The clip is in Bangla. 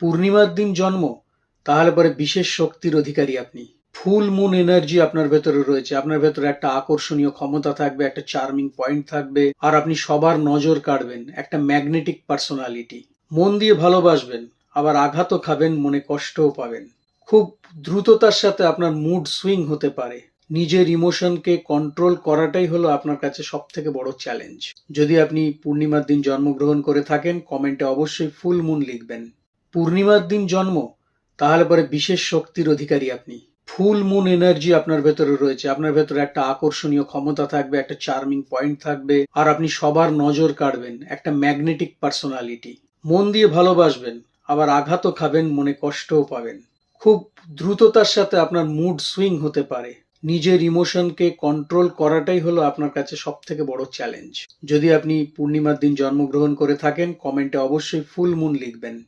পূর্ণিমার দিন জন্ম, তাহলে পরে বিশেষ শক্তির অধিকারী আপনি। ফুল মুন এনার্জি আপনার ভেতরে রয়েছে, আপনার ভেতরে একটা আকর্ষণীয় ক্ষমতা থাকবে, একটা চার্মিং পয়েন্ট থাকবে, আর আপনি সবার নজর কাড়বেন, একটা ম্যাগনেটিক পার্সোনালিটি। মন দিয়ে ভালোবাসবেন, আবার আঘাতও খাবেন, মনে কষ্টও পাবেন। খুব দ্রুততার সাথে আপনার মুড সুইং হতে পারে। নিজের ইমোশনকে কন্ট্রোল করাটাই হলো আপনার কাছে সব থেকে বড় চ্যালেঞ্জ। যদি আপনি পূর্ণিমার দিন জন্মগ্রহণ করে থাকেন, কমেন্টে অবশ্যই ফুল মুন লিখবেন। পূর্ণিমার দিন জন্ম, তাহলে পরে বিশেষ শক্তির অধিকারী আপনি। ফুল মুন এনার্জি আপনার ভেতরে রয়েছে, আপনার ভেতরে একটা আকর্ষণীয় ক্ষমতা থাকবে, একটা চার্মিং পয়েন্ট থাকবে, আর আপনি সবার নজর কাড়বেন, একটা ম্যাগনেটিক পার্সোনালিটি। মন দিয়ে ভালোবাসবেন, আবার আঘাতও খাবেন, মনে কষ্টও পাবেন। খুব দ্রুততার সাথে আপনার মুড সুইং হতে পারে। নিজের ইমোশনকে কন্ট্রোল করাটাই হলো আপনার কাছে সব থেকে বড় চ্যালেঞ্জ। যদি আপনি পূর্ণিমার দিন জন্মগ্রহণ করে থাকেন, কমেন্টে অবশ্যই ফুল মুন লিখবেন।